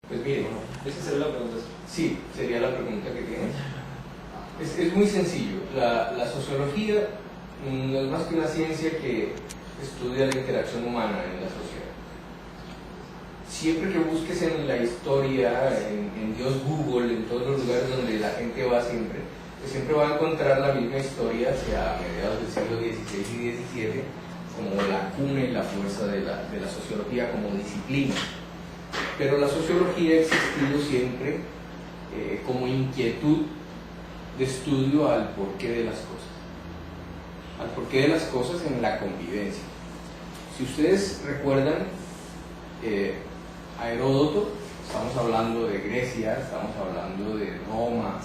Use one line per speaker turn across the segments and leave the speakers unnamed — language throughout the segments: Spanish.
Pues mire,
Bueno, esa sería la pregunta.
sí, sería la pregunta que tiene. Es muy sencillo. La sociología no es más que una ciencia que estudia la interacción humana en la sociedad. Siempre que busques en la historia, en Dios Google, en todos los lugares donde la gente va siempre, pues siempre va a encontrar la misma historia hacia mediados del siglo XVI y XVII como la cuna y la fuerza de la sociología como disciplina. Pero la sociología ha existido siempre como inquietud de estudio al porqué de las cosas. Al porqué de las cosas en la convivencia. Si ustedes recuerdan, a Heródoto, estamos hablando de Grecia, estamos hablando de Roma,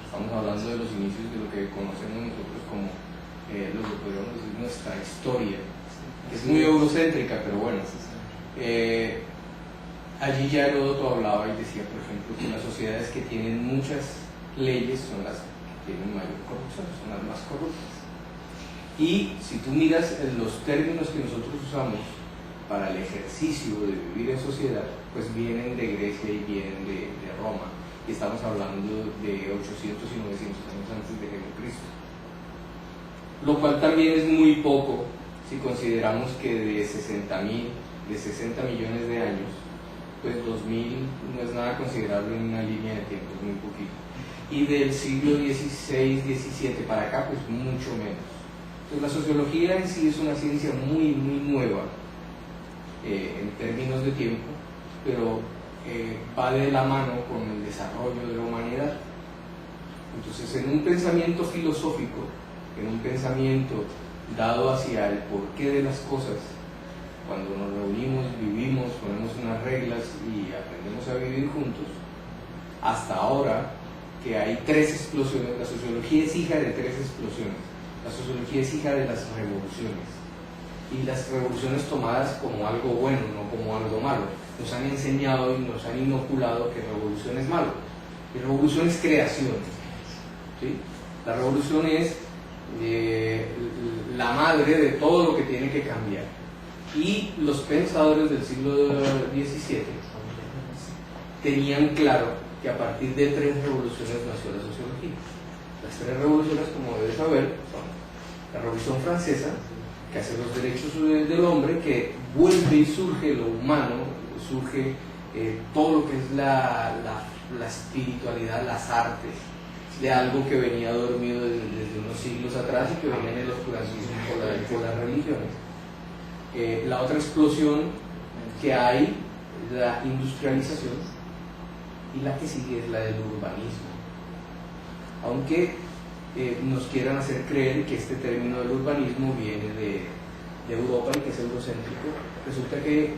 estamos hablando de los inicios de lo que conocemos nosotros como lo que podríamos decir nuestra historia. Es muy eurocéntrica, pero bueno. Allí ya Heródoto hablaba y decía, por ejemplo, que las sociedades que tienen muchas leyes son las que tienen mayor corrupción, son las más corruptas. Y si tú miras los términos que nosotros usamos para el ejercicio de vivir en sociedad, pues vienen de Grecia y vienen de Roma. Y estamos hablando de 800 y 900 años antes de Jesucristo. Lo cual también es muy poco si consideramos que de 60 millones de años, pues 2000 no es nada considerable en una línea de tiempo, es muy poquito. Y del siglo XVI, XVII para acá, pues mucho menos. Entonces la sociología en sí es una ciencia muy, muy nueva en términos de tiempo, pero va de la mano con el desarrollo de la humanidad. Entonces, en un pensamiento filosófico, en un pensamiento dado hacia el porqué de las cosas, cuando nos reunimos, vivimos, ponemos unas reglas y aprendemos a vivir juntos, hasta ahora que hay 3 explosiones, la sociología es hija de 3 explosiones. La sociología es hija de las revoluciones, y las revoluciones tomadas como algo bueno, no como algo malo. Nos han enseñado y nos han inoculado que revolución es malo, y revolución es creación, ¿sí? La revolución es la madre de todo lo que tiene que cambiar. Y los pensadores del siglo XVII tenían claro que a partir de 3 revoluciones nació la sociología. Las 3 revoluciones, como debes saber, son la Revolución Francesa, que hace los derechos del hombre, que vuelve y surge lo humano, surge todo lo que es la espiritualidad, las artes, de algo que venía dormido desde unos siglos atrás y que venía en el oscurantismo por las religiones. La otra explosión que hay es la industrialización, y la que sigue es la del urbanismo. Aunque nos quieran hacer creer que este término del urbanismo viene de Europa y que es eurocéntrico, resulta que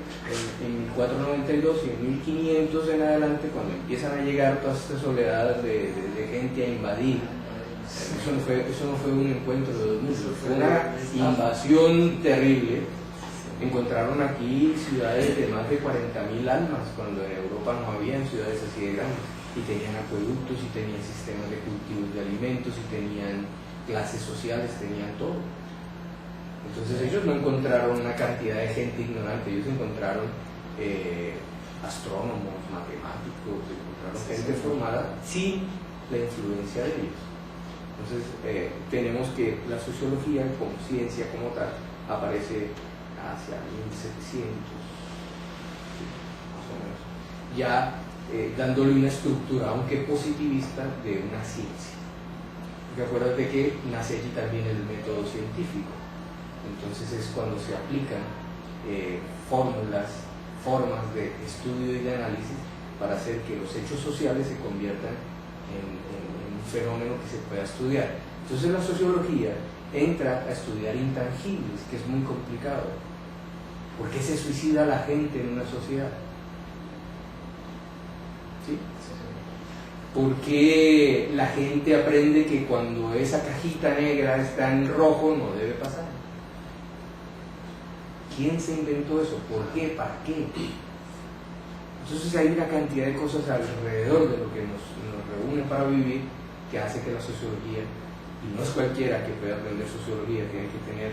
en 1492 y en 1500 en adelante, cuando empiezan a llegar todas estas oleadas de gente a invadir, eso no fue un encuentro de 2 mundos, fue una invasión terrible. Encontraron aquí ciudades de más de 40.000 almas, cuando en Europa no habían ciudades así de grandes, y tenían acueductos, y tenían sistemas de cultivos de alimentos, y tenían clases sociales, tenían todo. Entonces ellos no encontraron una cantidad de gente ignorante, ellos encontraron astrónomos, matemáticos, encontraron gente formada sin la influencia de ellos. Entonces tenemos que la sociología como ciencia como tal aparece hacia 1700, más o menos, ya dándole una estructura, aunque positivista, de una ciencia. Porque acuérdate que nace allí también el método científico. Entonces es cuando se aplican fórmulas, formas de estudio y de análisis para hacer que los hechos sociales se conviertan en un fenómeno que se pueda estudiar. Entonces la sociología entra a estudiar intangibles, que es muy complicado. ¿Por qué se suicida la gente en una sociedad? ¿Sí? ¿Por qué la gente aprende que cuando esa cajita negra está en rojo no debe pasar? ¿Quién se inventó eso? ¿Por qué? ¿Para qué? Entonces hay una cantidad de cosas alrededor de lo que nos reúne para vivir, que hace que la sociología, y no es cualquiera que pueda aprender sociología, tiene que tener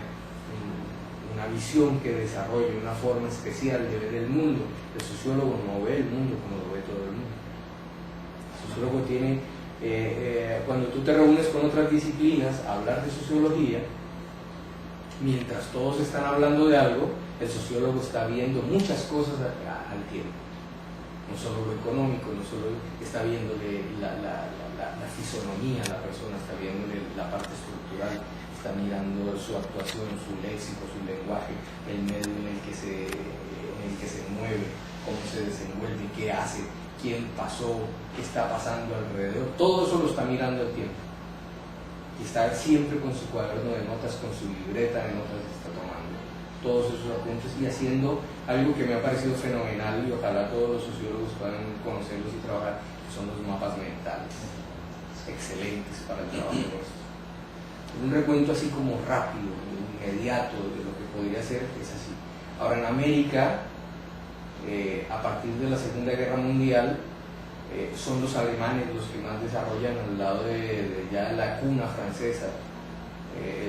una visión que desarrolle, una forma especial de ver el mundo. El sociólogo no ve el mundo como lo ve todo el mundo. El sociólogo tiene, cuando tú te reúnes con otras disciplinas a hablar de sociología, mientras todos están hablando de algo, el sociólogo está viendo muchas cosas al tiempo. No solo lo económico, no solo está viéndole la fisonomía a la persona, está viéndole la parte estructural, está mirando su actuación, su léxico, su lenguaje, el medio en el que se mueve, cómo se desenvuelve, qué hace, quién pasó, qué está pasando alrededor. Todo eso lo está mirando al tiempo. Y está siempre con su cuaderno de notas, con su libreta de notas, está tomando todos esos apuntes y haciendo algo que me ha parecido fenomenal, y ojalá todos los sociólogos puedan conocerlos y trabajar, que son los mapas mentales, excelentes para el trabajo nuestro. Un recuento así como rápido, inmediato de lo que podría ser, es así. Ahora, en América, a partir de la Segunda Guerra Mundial, son los alemanes los que más desarrollan al lado de ya la cuna francesa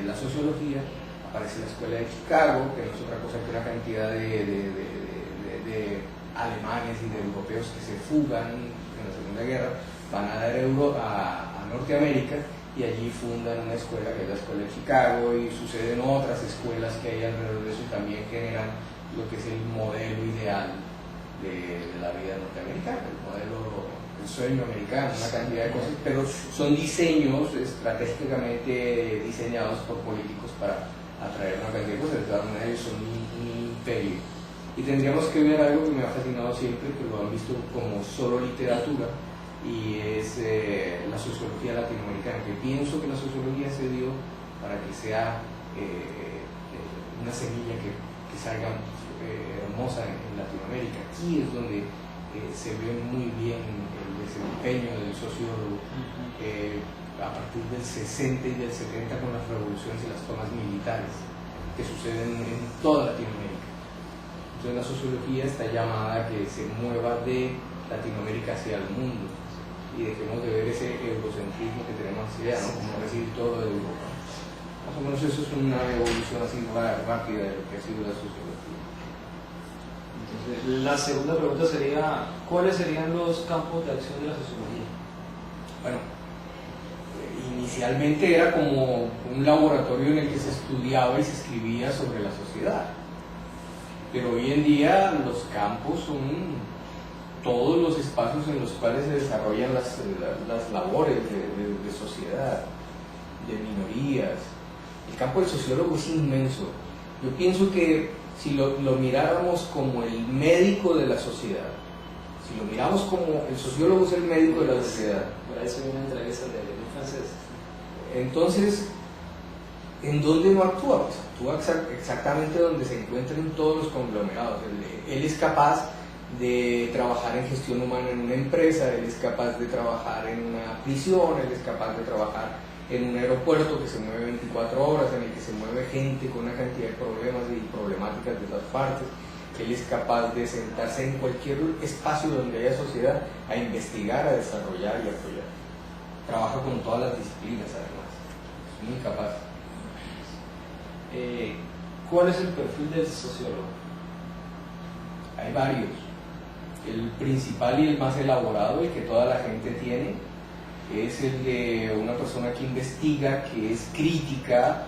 la sociología. Aparece la Escuela de Chicago, que no es otra cosa que una cantidad de alemanes y de europeos que se fugan en la Segunda Guerra, van a dar a Norteamérica, y allí fundan una escuela que es la Escuela de Chicago, y suceden otras escuelas que hay alrededor de eso y también generan lo que es el modelo ideal de la vida norteamericana, el sueño americano, una cantidad de cosas, pero son diseños estratégicamente diseñados por políticos para atraer una cantidad de cosas. De todas maneras, son un imperio. Y tendríamos que ver algo que me ha fascinado siempre, que lo han visto como solo literatura, y es la sociología latinoamericana, que pienso que la sociología se dio para que sea una semilla que salga hermosa en Latinoamérica. Aquí es donde se ve muy bien el desempeño del sociólogo a partir del 60 y del 70 con las revoluciones y las tomas militares que suceden en toda Latinoamérica. Entonces la sociología está llamada a que se mueva de Latinoamérica hacia el mundo y dejemos de ver ese eurocentrismo que tenemos hacia allá, ¿no? Como recibir todo de Europa. Más o menos eso es una evolución así rápida de lo que ha sido la sociología.
Entonces, la segunda pregunta sería, ¿cuáles serían los campos de acción de la sociología?
Bueno, inicialmente era como un laboratorio en el que se estudiaba y se escribía sobre la sociedad, pero hoy en día los campos son todos los espacios en los cuales se desarrollan las labores de sociedad, de minorías. El campo del sociólogo es inmenso. Yo pienso que si lo miráramos como el médico de la sociedad, si lo miramos como el sociólogo es el médico de la sociedad,
por eso hay una entrevista de un francés.
Entonces, ¿en dónde no actúa? Pues actúa exactamente donde se encuentran todos los conglomerados. Él es capaz de trabajar en gestión humana en una empresa, él es capaz de trabajar en una prisión, él es capaz de trabajar en un aeropuerto que se mueve 24 horas, en el que se mueve gente con una cantidad de problemas y problemáticas de todas partes. Él es capaz de sentarse en cualquier espacio donde haya sociedad a investigar, a desarrollar y apoyar. Trabaja con todas las disciplinas además, es muy capaz.
¿Cuál es el perfil del sociólogo?
Hay varios. El principal y el más elaborado, el que toda la gente tiene, es el de una persona que investiga, que es crítica,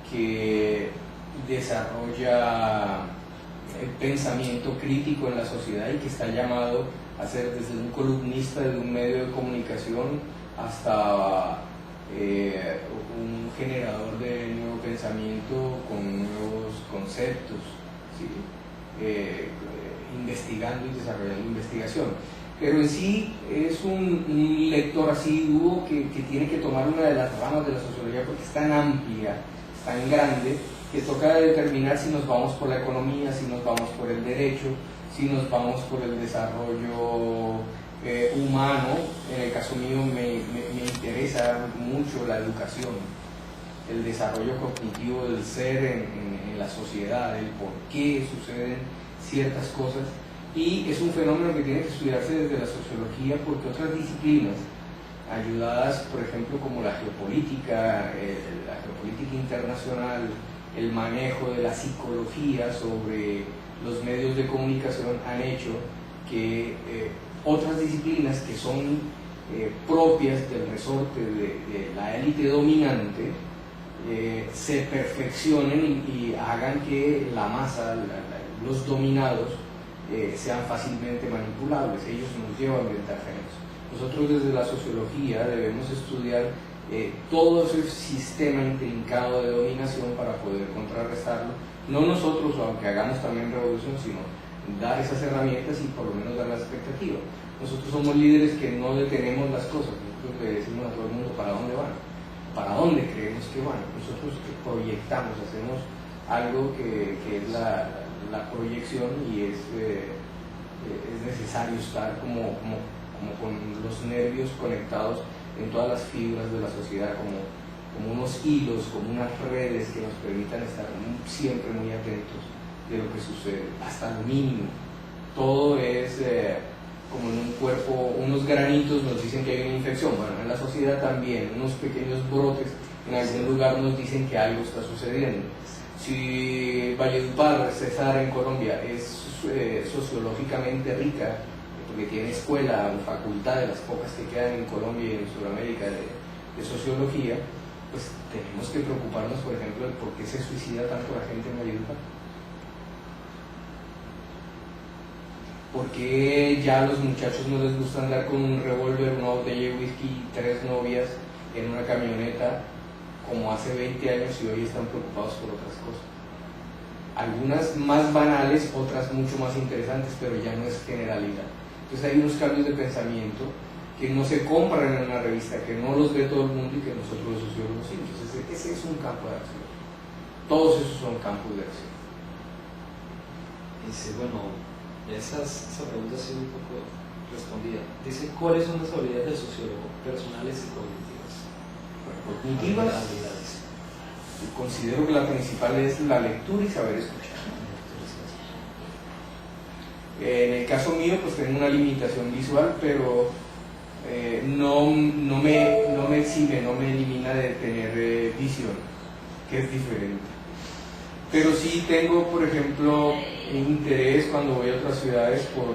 que desarrolla el pensamiento crítico en la sociedad y que está llamado a ser desde un columnista de un medio de comunicación hasta un generador de nuevo pensamiento con nuevos conceptos, ¿sí? Investigando y desarrollando investigación. Pero en sí es un lector asiduo que tiene que tomar una de las ramas de la sociología porque es tan amplia, tan grande, que toca determinar si nos vamos por la economía, si nos vamos por el derecho, si nos vamos por el desarrollo humano. En el caso mío me interesa mucho la educación, el desarrollo cognitivo del ser en la sociedad, el por qué suceden ciertas cosas, y es un fenómeno que tiene que estudiarse desde la sociología porque otras disciplinas ayudadas, por ejemplo, como la geopolítica internacional, el manejo de la psicología sobre los medios de comunicación han hecho que otras disciplinas que son propias del resorte de la élite dominante se perfeccionen y hagan que la masa, los dominados, sean fácilmente manipulables. Ellos nos llevan ventaja en eso. Nosotros desde la sociología debemos estudiar todo ese sistema intrincado de dominación para poder contrarrestarlo. No nosotros, aunque hagamos también revolución, sino dar esas herramientas y por lo menos dar la expectativa. Nosotros somos líderes que no detenemos las cosas. Nosotros le decimos a todo el mundo para dónde van, para dónde creemos que van. Nosotros proyectamos, hacemos algo que es la proyección, y es necesario estar como con los nervios conectados en todas las fibras de la sociedad, como unos hilos, como unas redes que nos permitan estar siempre muy atentos de lo que sucede, hasta lo mínimo. Todo es como en un cuerpo, unos granitos nos dicen que hay una infección. Bueno, en la sociedad también, unos pequeños brotes en algún lugar nos dicen que algo está sucediendo. Si Valledupar, Cesar en Colombia, es sociológicamente rica, porque tiene escuela o facultad, de las pocas que quedan en Colombia y en Sudamérica de sociología, pues tenemos que preocuparnos, por ejemplo, de por qué se suicida tanto la gente en Valledupar. ¿Por qué ya a los muchachos no les gusta andar con un revólver, una botella de whisky, 3 novias en una camioneta como hace 20 años, y hoy están preocupados por otras cosas? Algunas más banales, otras mucho más interesantes, pero ya no es generalidad. Entonces hay unos cambios de pensamiento que no se compran en una revista, que no los ve todo el mundo y que nosotros los sociólogos sí. Entonces ese es un campo de acción. Todos esos son campos de acción.
Dice, bueno, esa pregunta ha sido un poco respondida. Dice, ¿cuáles son las habilidades del sociólogo, personales y cognitivas?
Cognitivas, considero que la principal es la lectura y saber escuchar. En el caso mío, pues tengo una limitación visual, pero no me exime, no me elimina de tener visión, que es diferente. Pero sí tengo, por ejemplo, interés cuando voy a otras ciudades por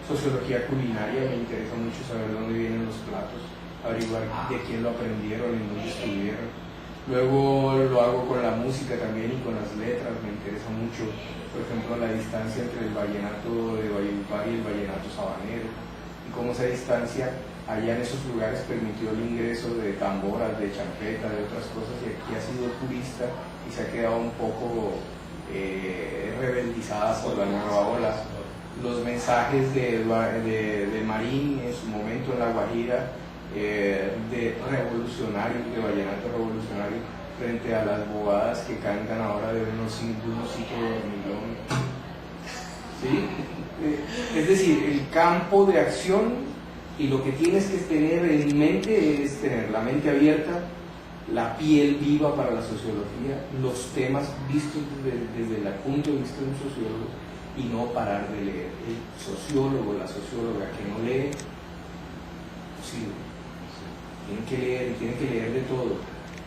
sociología culinaria. Me interesa mucho saber de dónde vienen los platos, averiguar de quién lo aprendieron, en dónde estuvieron. Luego lo hago con la música también y con las letras. Me interesa mucho, por ejemplo, la distancia entre el vallenato de Valledupar y el vallenato sabanero, y cómo esa distancia allá en esos lugares permitió el ingreso de tamboras, de champeta, de otras cosas, y aquí ha sido purista y se ha quedado un poco rebeldizada por la nueva ola. Los mensajes de Marín en su momento en La Guajira, de revolucionarios, de vallenato revolucionario, frente a las bobadas que cantan ahora de unos hijos de dormilón. ¿Sí? Es decir, el campo de acción, y lo que tienes que tener en mente es tener la mente abierta, la piel viva para la sociología, los temas vistos desde el punto de vista de un sociólogo, y no parar de leer. El sociólogo, la socióloga que no lee, posible. Tiene que leer, y tiene que leer de todo,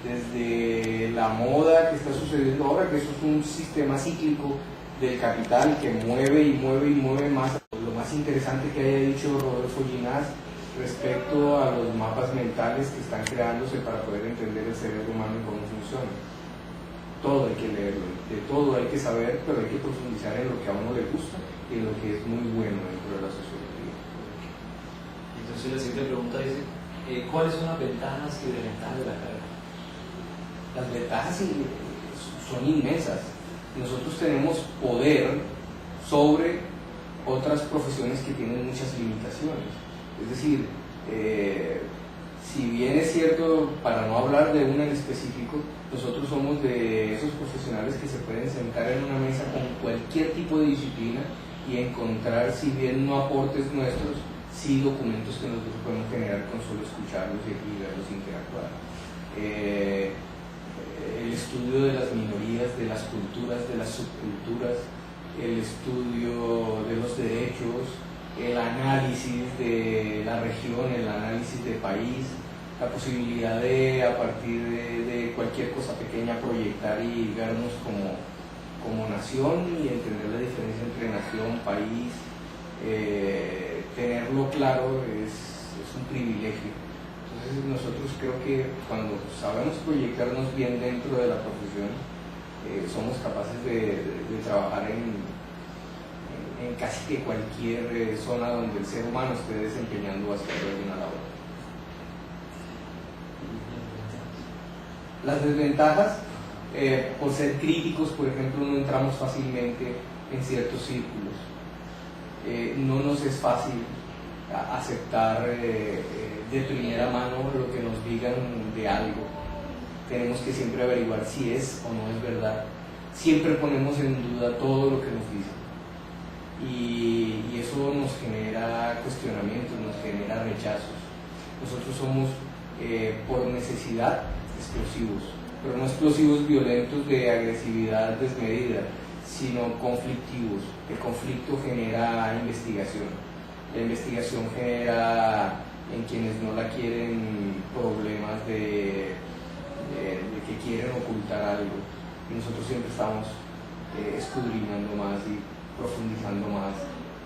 desde la moda que está sucediendo ahora, que eso es un sistema cíclico del capital que mueve y mueve y mueve más. Lo más interesante que haya dicho Rodolfo Ginás respecto a los mapas mentales que están creándose para poder entender el cerebro humano y cómo funciona. Todo hay que leerlo, de todo hay que saber, pero hay que profundizar en lo que a uno le gusta y en lo que es muy bueno dentro de la sociología.
Entonces la siguiente pregunta dice, ¿cuáles son las ventajas y desventajas de la carrera?
Las ventajas son inmensas. Nosotros tenemos poder sobre otras profesiones que tienen muchas limitaciones. Es decir, si bien es cierto, para no hablar de una en específico, nosotros somos de esos profesionales que se pueden sentar en una mesa con cualquier tipo de disciplina y encontrar, si bien no aportes nuestros, sí documentos que nosotros podemos generar con solo escucharlos y verlos interactuar. El estudio de las minorías, de las culturas, de las subculturas, el estudio de los derechos, el análisis de la región, el análisis de país, la posibilidad de a partir de cualquier cosa pequeña proyectar y vernos como nación y entender la diferencia entre nación, país, tenerlo claro es un privilegio. Entonces nosotros creo que cuando sabemos proyectarnos bien dentro de la profesión, somos capaces de trabajar en casi que cualquier zona donde el ser humano esté desempeñando o haciendo alguna labor. Las desventajas, por ser críticos, por ejemplo, no entramos fácilmente en ciertos círculos. No nos es fácil aceptar de primera mano lo que nos digan de algo. Tenemos que siempre averiguar si es o no es verdad. Siempre ponemos en duda todo lo que nos dicen. Y eso nos genera cuestionamientos, nos genera rechazos. Nosotros somos, por necesidad, explosivos, pero no explosivos violentos de agresividad desmedida, sino conflictivos. El conflicto genera investigación. La investigación genera en quienes no la quieren problemas de que quieren ocultar algo. Y nosotros siempre estamos escudriñando más y profundizando más.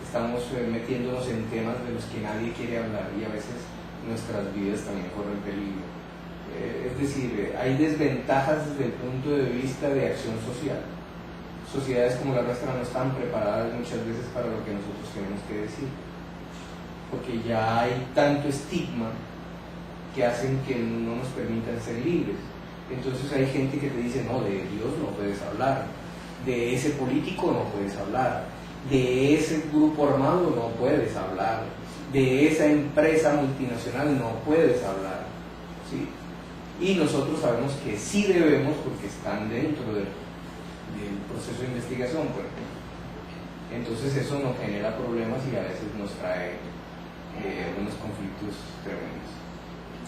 Estamos metiéndonos en temas de los que nadie quiere hablar y a veces nuestras vidas también corren peligro. Es decir, hay desventajas desde el punto de vista de acción social. Sociedades como la nuestra no están preparadas muchas veces para lo que nosotros tenemos que decir, porque ya hay tanto estigma que hacen que no nos permitan ser libres. Entonces hay gente que te dice, no, de Dios no puedes hablar, de ese político no puedes hablar, de ese grupo armado no puedes hablar, de esa empresa multinacional no puedes hablar, ¿sí? Y nosotros sabemos que sí debemos, porque están dentro del proceso de investigación, por ejemplo. Entonces eso nos genera problemas y a veces nos trae unos conflictos tremendos.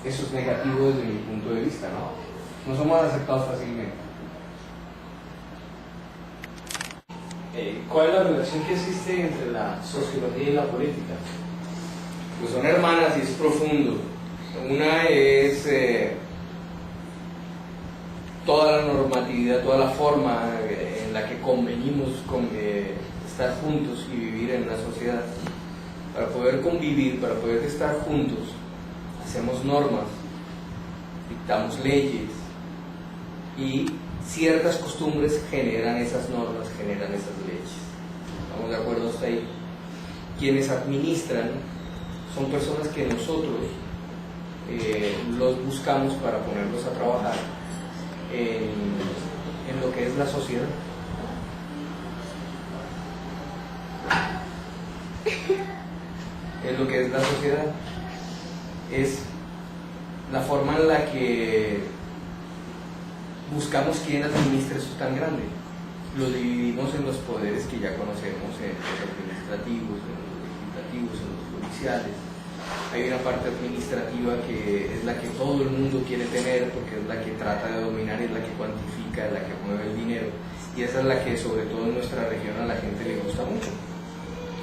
Eso es negativo desde mi punto de vista, ¿no? No somos aceptados fácilmente.
¿Cuál es la relación que existe entre la sociología y la política?
Pues son hermanas y es profundo. Una es toda la normatividad, toda la forma en la que convenimos con estar juntos y vivir en una sociedad. Para poder convivir, para poder estar juntos, hacemos normas, dictamos leyes y ciertas costumbres generan esas normas, generan esas leyes. ¿Estamos de acuerdo hasta ahí? Quienes administran son personas que nosotros los buscamos para ponerlos a trabajar en lo que es la sociedad. En lo que es la sociedad es la forma en la que buscamos quién administre eso tan grande. Lo dividimos en los poderes que ya conocemos, en los administrativos, en los legislativos, en los judiciales. Hay una parte administrativa que es la que todo el mundo quiere tener porque es la que trata de dominar, es la que cuantifica, es la que mueve el dinero, y esa es la que sobre todo en nuestra región a la gente le gusta mucho,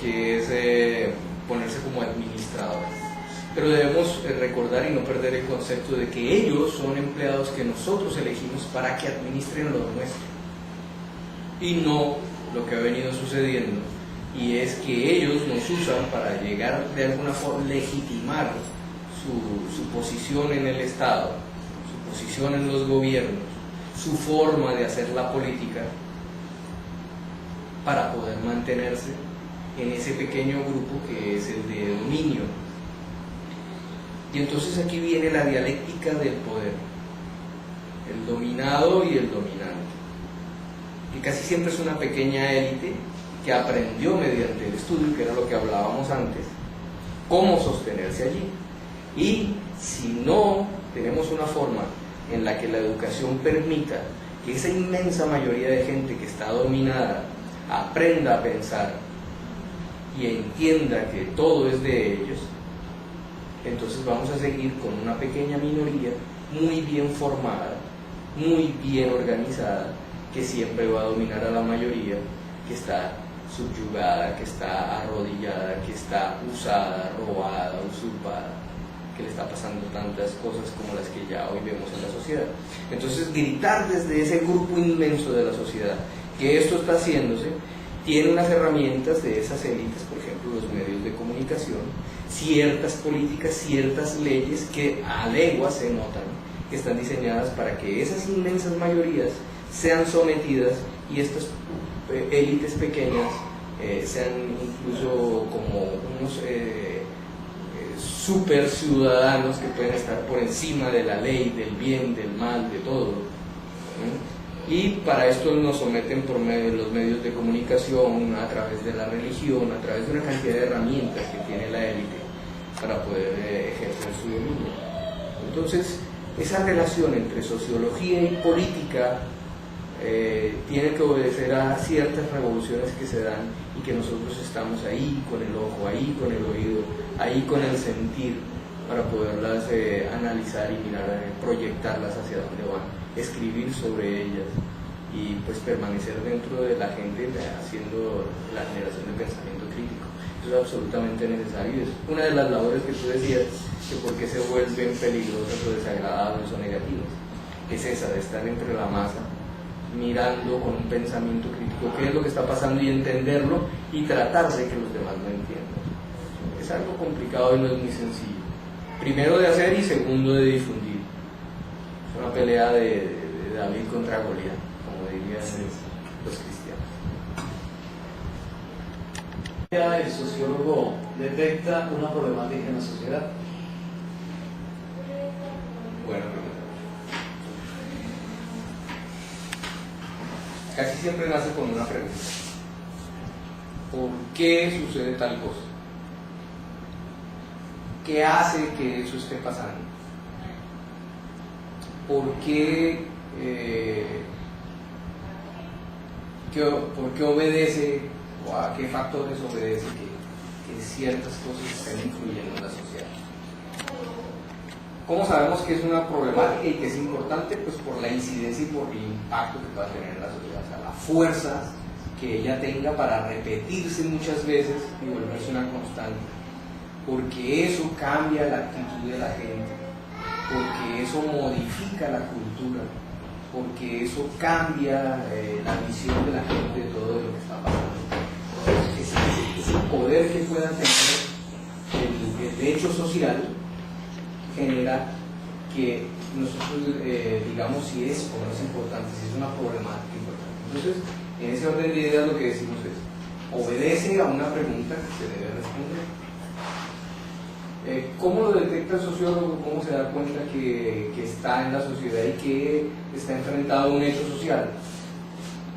que es ponerse como administradores. Pero debemos recordar y no perder el concepto de que ellos son empleados que nosotros elegimos para que administren lo nuestro, y no lo que ha venido sucediendo, y es que ellos nos usan para llegar de alguna forma, legitimar su posición en el Estado, su posición en los gobiernos, su forma de hacer la política, para poder mantenerse en ese pequeño grupo que es el de dominio. Y entonces aquí viene la dialéctica del poder, el dominado y el dominante, que casi siempre es una pequeña élite que aprendió mediante el estudio, que era lo que hablábamos antes, cómo sostenerse allí. Y si no tenemos una forma en la que la educación permita que esa inmensa mayoría de gente que está dominada aprenda a pensar y entienda que todo es de ellos, entonces vamos a seguir con una pequeña minoría muy bien formada, muy bien organizada, que siempre va a dominar a la mayoría, que está subyugada, que está arrodillada, que está usada, robada, usurpada, que le está pasando tantas cosas como las que ya hoy vemos en la sociedad. Entonces, gritar desde ese grupo inmenso de la sociedad que esto está haciéndose, tiene unas herramientas de esas élites, por ejemplo, los medios de comunicación, ciertas políticas, ciertas leyes que a leguas se notan, que están diseñadas para que esas inmensas mayorías sean sometidas y estas élites pequeñas sean incluso como unos super ciudadanos que pueden estar por encima de la ley, del bien, del mal, de todo. Y para esto nos someten por medio de los medios de comunicación, a través de la religión, a través de una cantidad de herramientas que tiene la élite para poder ejercer su dominio. Entonces, esa relación entre sociología y política tiene que obedecer a ciertas revoluciones que se dan y que nosotros estamos ahí con el ojo, ahí con el oído, ahí con el sentir para poderlas analizar y mirar, proyectarlas hacia dónde van, escribir sobre ellas y pues permanecer dentro de la gente haciendo la generación de pensamiento crítico. Eso es absolutamente necesario. Es una de las labores que tú decías, que por qué se vuelven peligrosas o desagradables o negativas. Es esa, de estar entre la masa, mirando con un pensamiento crítico qué es lo que está pasando y entenderlo y tratar de que los demás lo entiendan. Es algo complicado y no es muy sencillo. Primero de hacer y segundo de difundir. Es una pelea de David contra Goliat, como dirían los cristianos.
El sociólogo detecta una problemática en la sociedad.
Bueno, casi siempre nace con una pregunta: ¿por qué sucede tal cosa? ¿Qué hace que eso esté pasando? ¿Por qué obedece o a qué factores obedece que ciertas cosas estén influyendo en la sociedad? ¿Cómo sabemos que es una problemática y que es importante? Pues por la incidencia y por el impacto que va a tener en la sociedad, o sea, la fuerza que ella tenga para repetirse muchas veces y volverse una constante, porque eso cambia la actitud de la gente, porque eso modifica la cultura, porque eso cambia la visión de la gente de todo lo que está pasando. Ese poder que pueda tener el hecho social genera que nosotros digamos si es o no es importante, si es una problemática importante. Entonces, en ese orden de ideas lo que decimos es: obedece a una pregunta que se debe responder. ¿Cómo lo detecta el sociólogo? ¿Cómo se da cuenta que está en la sociedad y que está enfrentado a un hecho social,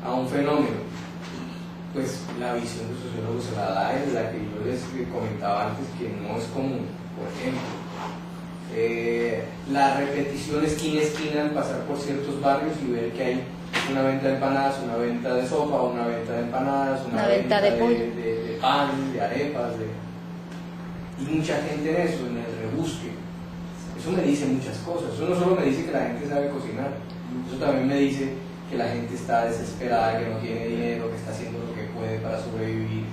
a un fenómeno? Pues la visión del sociólogo se la da en la que yo les comentaba antes, que no es común. Por ejemplo, la repetición esquina a esquina en pasar por ciertos barrios y ver que hay una venta de empanadas, una venta de sopa, una venta de empanadas, una venta de pan, de arepas, y mucha gente en eso, en el rebusque. Eso me dice muchas cosas. Eso no solo me dice que la gente sabe cocinar, eso también me dice que la gente está desesperada, que no tiene dinero, que está haciendo lo que puede para sobrevivir,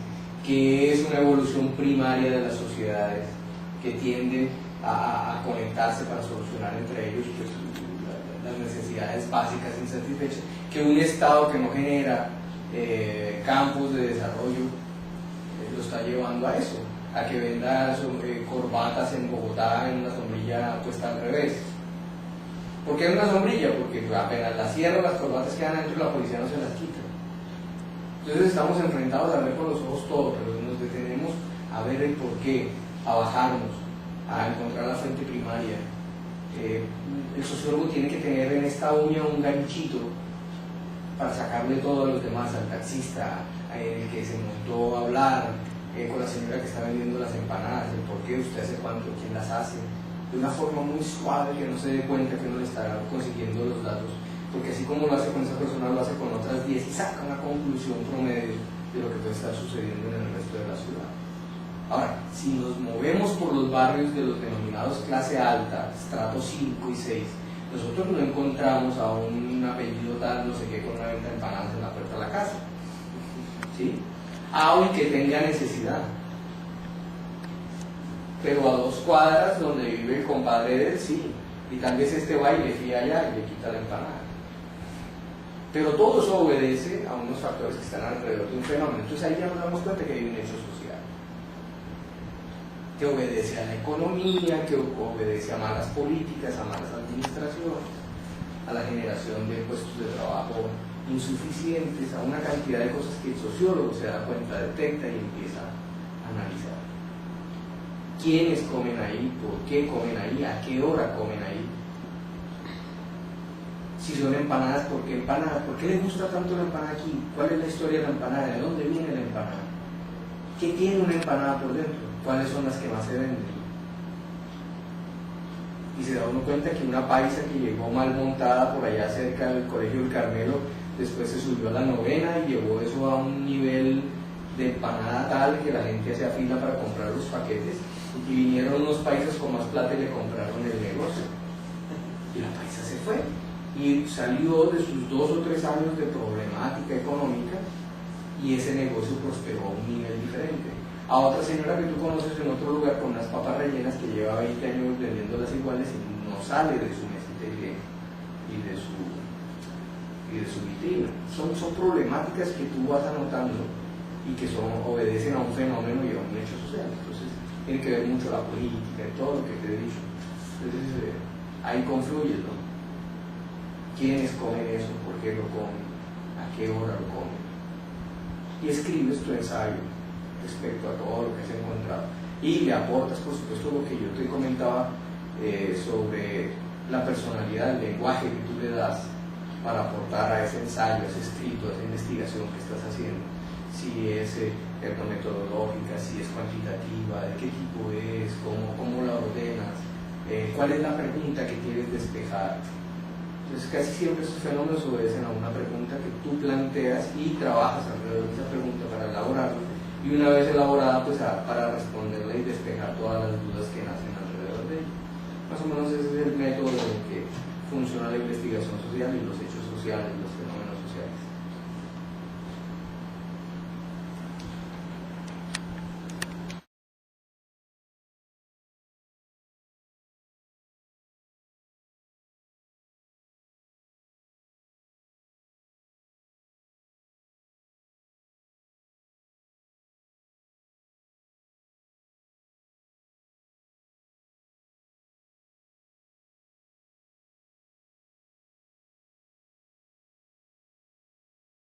que es una evolución primaria de las sociedades que tienden a conectarse para solucionar entre ellos pues, las necesidades básicas insatisfechas, que un Estado que no genera campos de desarrollo lo está llevando a eso, a que venda corbatas en Bogotá en una sombrilla puesta al revés. ¿Por qué en una sombrilla? Porque apenas las cierran, las corbatas quedan adentro y la policía no se las quita. Entonces estamos enfrentados a ver con los ojos todo, pero nos detenemos a ver el porqué, a bajarnos, a encontrar la fuente primaria. El sociólogo tiene que tener en esta uña un ganchito para sacarle todo a los demás, al taxista, el que se montó a hablar con la señora que está vendiendo las empanadas, el por qué, usted hace cuánto, quién las hace, de una forma muy suave, que no se dé cuenta que uno le está consiguiendo los datos, porque así como lo hace con esa persona, lo hace con otras 10 y saca una conclusión promedio de lo que puede estar sucediendo en el resto de la ciudad. Ahora, si nos movemos por los barrios de los denominados clase alta, estrato 5 y 6, nosotros no encontramos a un apellido tal, no sé qué, con una venta de empanadas en la puerta de la casa, ¿sí? Aunque tenga necesidad. pero a 2 cuadras donde vive el compadre de él, sí, y tal vez este va y le fía allá y le quita la empanada. Pero todo eso obedece a unos factores que están alrededor de un fenómeno. Entonces ahí ya nos damos cuenta que hay un hecho social, que obedece a la economía, que obedece a malas políticas, a malas administraciones, a la generación de puestos de trabajo insuficientes, a una cantidad de cosas que el sociólogo se da cuenta, detecta y empieza a analizar. ¿Quiénes comen ahí? ¿Por qué comen ahí? ¿A qué hora comen ahí? Si son empanadas, ¿por qué empanadas? ¿Por qué les gusta tanto la empanada aquí? ¿Cuál es la historia de la empanada? ¿De dónde viene la empanada? ¿Qué tiene una empanada por dentro? ¿Cuáles son las que más se venden? Y se da uno cuenta que una paisa que llegó mal montada por allá cerca del Colegio del Carmelo, después se subió a la 9ª y llevó eso a un nivel de empanada tal que la gente hacía fila para comprar los paquetes, y vinieron unos paisas con más plata y le compraron el negocio. Y la paisa se fue y salió de sus 2 o 3 años de problemática económica, y ese negocio prosperó a un nivel diferente. A otra señora que tú conoces en otro lugar con unas papas rellenas que lleva 20 años vendiéndolas iguales y no sale de su mesita y de su vitrina. Son problemáticas que tú vas anotando y que obedecen a un fenómeno y a un hecho social. Entonces tiene que ver mucho la política y todo lo que te he dicho. Entonces ahí confluye, ¿no? ¿Quiénes comen eso? ¿Por qué lo comen? ¿A qué hora lo comen? Y escribes tu ensayo respecto a todo lo que has encontrado. Y le aportas, por supuesto, lo que yo te comentaba sobre la personalidad, el lenguaje que tú le das para aportar a ese ensayo, a ese escrito, a esa investigación que estás haciendo. Si es etnometodológica, si es cuantitativa, de qué tipo es, cómo la ordenas, cuál es la pregunta que quieres despejar. Entonces casi siempre esos fenómenos obedecen a una pregunta que tú planteas y trabajas alrededor de esa pregunta para elaborarla, y una vez elaborada pues para responderla y despejar todas las dudas que nacen alrededor de ella. Más o menos ese es el método en el que funciona la investigación social y los hechos sociales, los fenómenos sociales.